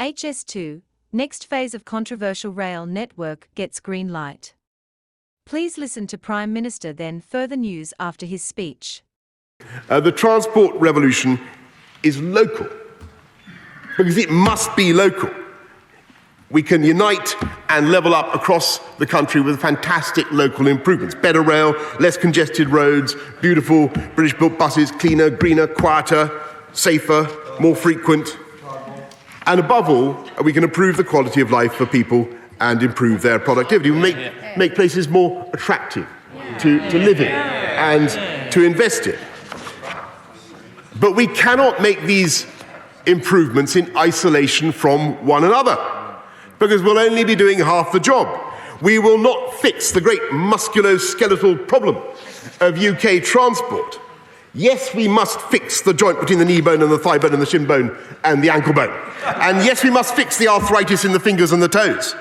HS2, next phase of controversial rail network gets green light. Please listen to Prime Minister, then further news after his speech. The transport revolution is local, because it must be local. We can unite and level up across the country with fantastic local improvements. Better rail, less congested roads, beautiful British-built buses, cleaner, greener, quieter, safer, more frequent. And above all, we can improve the quality of life for people and improve their productivity. We make places more attractive to live in and to invest in. But we cannot make these improvements in isolation from one another, because we'll only be doing half the job. We will not fix the great musculoskeletal problem of UK transport. Yes, we must fix the joint between the knee bone and the thigh bone and the shin bone and the ankle bone. And yes, we must fix the arthritis in the fingers and the toes.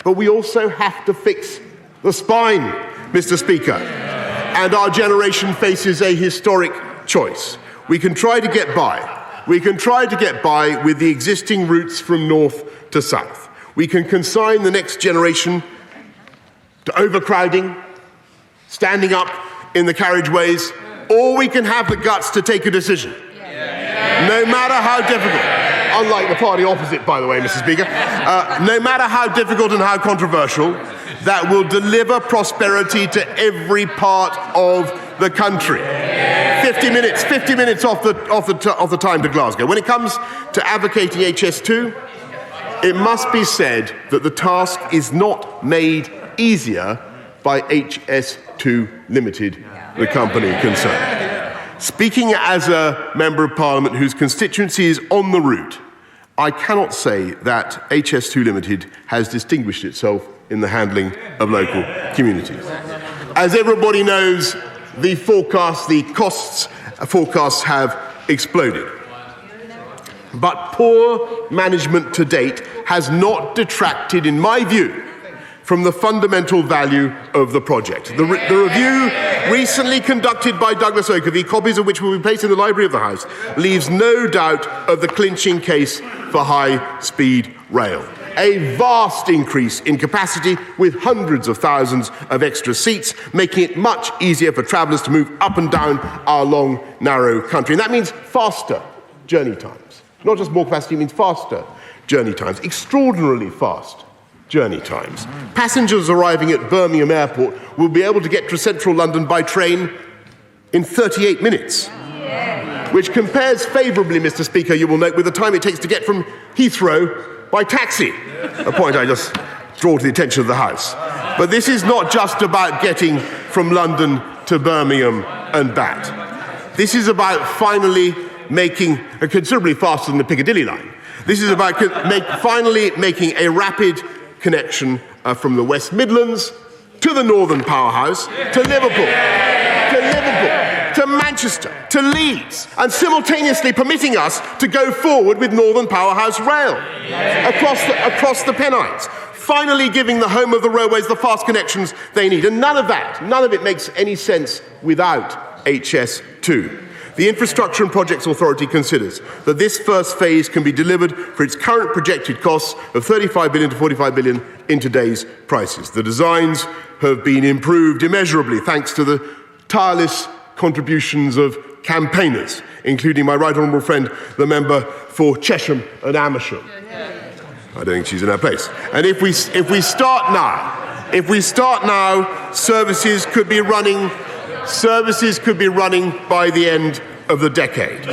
But we also have to fix the spine, Mr. Speaker. And our generation faces a historic choice. We can try to get by. We can try to get by with the existing routes from north to south. We can consign the next generation to overcrowding, standing up in the carriageways, or we can have the guts to take a decision. No matter how difficult, unlike the party opposite, by the way, Mr. Speaker, no matter how difficult and how controversial, that will deliver prosperity to every part of the country. 50 minutes off the time to Glasgow. When it comes to advocating HS2, it must be said that the task is not made easier by HS2 Limited, the company concerned. Speaking as a Member of Parliament whose constituency is on the route, I cannot say that HS2 Limited has distinguished itself in the handling of local communities. As everybody knows, the costs forecasts have exploded. But poor management to date has not detracted, in my view, from the fundamental value of the project. The review recently conducted by Douglas Oakervie, copies of which will be placed in the library of the House, leaves no doubt of the clinching case for high-speed rail. A vast increase in capacity with hundreds of thousands of extra seats, making it much easier for travellers to move up and down our long, narrow country. And that means faster journey times. Not just more capacity, it means faster journey times, extraordinarily fast journey times. Passengers arriving at Birmingham Airport will be able to get to central London by train in 38 minutes, which compares favourably, Mr. Speaker, you will note, with the time it takes to get from Heathrow by taxi, a point I just draw to the attention of the House. But this is not just about getting from London to Birmingham and back. This is about finally making considerably faster than the Piccadilly line. This is about finally making a rapid connection from the West Midlands to the Northern Powerhouse, to Liverpool, to Manchester, to Leeds, and simultaneously permitting us to go forward with Northern Powerhouse Rail across the Pennines, finally giving the home of the railways the fast connections they need. And none of it makes any sense without HS2. The Infrastructure and Projects Authority considers that this first phase can be delivered for its current projected costs of 35 billion to 45 billion in today's prices. The designs have been improved immeasurably thanks to the tireless contributions of campaigners, including my right honourable friend, the member for Chesham and Amersham. I don't think she's in her place. And if we start now, services could be running by the end of the decade.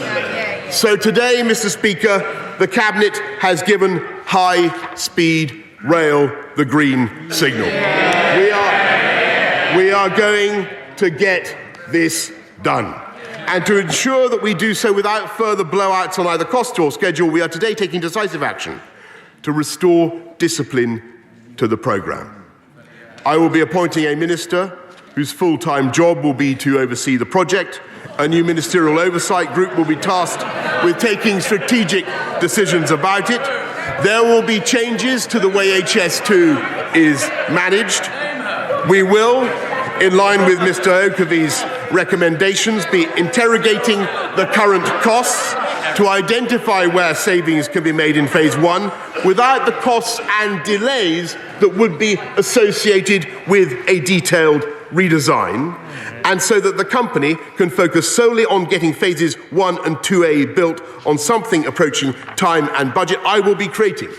So today, Mr. Speaker, the Cabinet has given high-speed rail the green signal. We are going to get this done. And to ensure that we do so without further blowouts on either cost or schedule, we are today taking decisive action to restore discipline to the programme. I will be appointing a minister whose full-time job will be to oversee the project. A new ministerial oversight group will be tasked with taking strategic decisions about it. There will be changes to the way HS2 is managed. We will, in line with Mr. Oakervie's recommendations be interrogating the current costs to identify where savings can be made in phase one without the costs and delays that would be associated with a detailed redesign, and so that the company can focus solely on getting phases 1 and 2A built on something approaching time and budget. I will be creating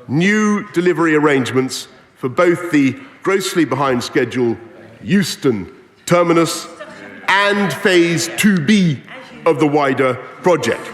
new delivery arrangements for both the grossly behind schedule Euston terminus and phase 2B of the wider project.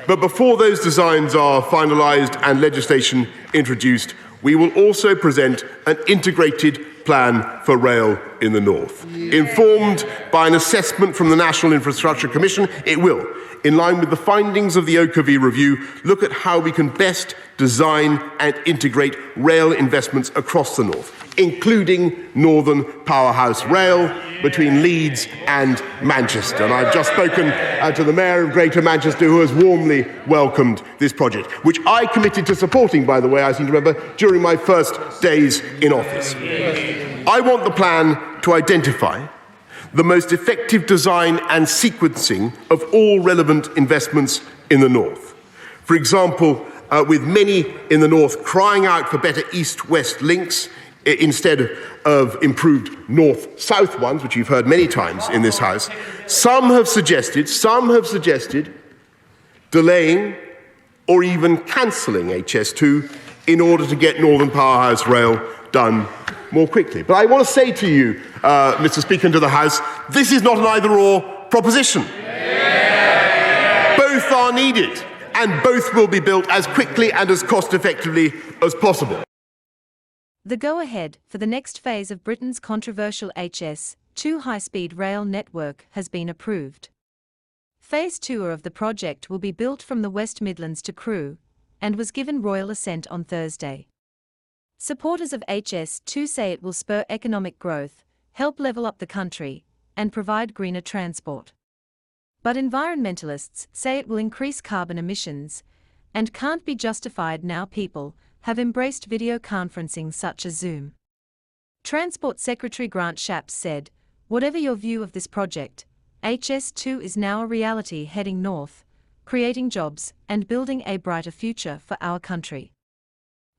But before those designs are finalised and legislation introduced, we will also present an integrated plan for rail in the north. Informed by an assessment from the National Infrastructure Commission, it will, in line with the findings of the OKV review, look at how we can best design and integrate rail investments across the north, including Northern Powerhouse Rail between Leeds and Manchester. And I've just spoken to the Mayor of Greater Manchester, who has warmly welcomed this project, which I committed to supporting, by the way, I seem to remember, during my first days in office. I want the plan to identify the most effective design and sequencing of all relevant investments in the north. For example, with many in the north crying out for better east-west links instead of improved north-south ones, which you've heard many times in this House, some have suggested delaying or even cancelling HS2 in order to get Northern Powerhouse Rail done more quickly. But I want to say to you, Mr. Speaker, and to the House, this is not an either-or proposition. Both are needed, and both will be built as quickly and as cost-effectively as possible. The go-ahead for the next phase of Britain's controversial HS2 high-speed rail network has been approved. Phase 2 of the project will be built from the West Midlands to Crewe and was given Royal Assent on Thursday. Supporters of HS2 say it will spur economic growth, help level up the country, and provide greener transport. But environmentalists say it will increase carbon emissions and can't be justified now people have embraced video conferencing such as Zoom. Transport Secretary Grant Shapps said, "Whatever your view of this project, HS2 is now a reality heading north, creating jobs and building a brighter future for our country."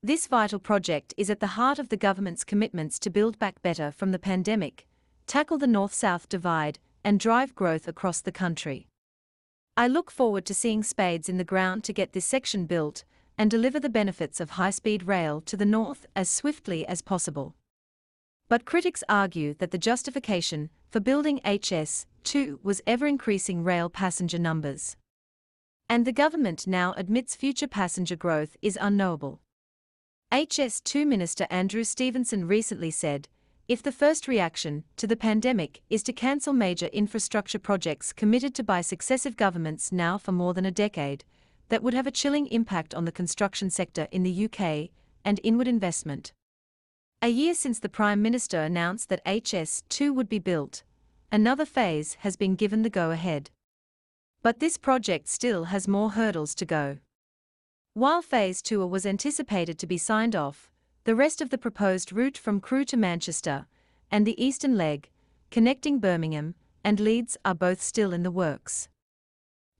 This vital project is at the heart of the government's commitments to build back better from the pandemic, tackle the north-south divide, and drive growth across the country. I look forward to seeing spades in the ground to get this section built and deliver the benefits of high-speed rail to the north as swiftly as possible. But critics argue that the justification for building HS2 was ever-increasing rail passenger numbers. And the government now admits future passenger growth is unknowable. HS2 Minister Andrew Stevenson recently said, "If the first reaction to the pandemic is to cancel major infrastructure projects committed to by successive governments now for more than a decade, that would have a chilling impact on the construction sector in the UK and inward investment." A year since the Prime Minister announced that HS2 would be built, another phase has been given the go-ahead. But this project still has more hurdles to go. While Phase 2 was anticipated to be signed off, the rest of the proposed route from Crewe to Manchester and the eastern leg, connecting Birmingham and Leeds, are both still in the works.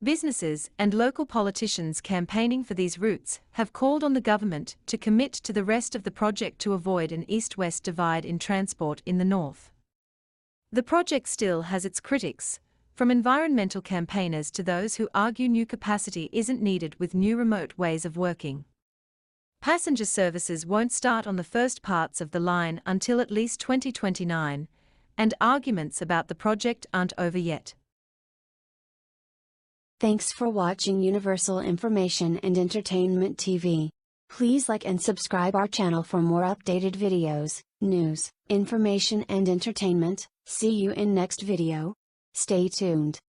Businesses and local politicians campaigning for these routes have called on the government to commit to the rest of the project to avoid an east-west divide in transport in the north. The project still has its critics, from environmental campaigners to those who argue new capacity isn't needed with new remote ways of working. Passenger services won't start on the first parts of the line until at least 2029, and arguments about the project aren't over yet. Thanks for watching Universal Information and Entertainment TV. Please like and subscribe our channel for more updated videos, news, information and entertainment. See you in next video. Stay tuned.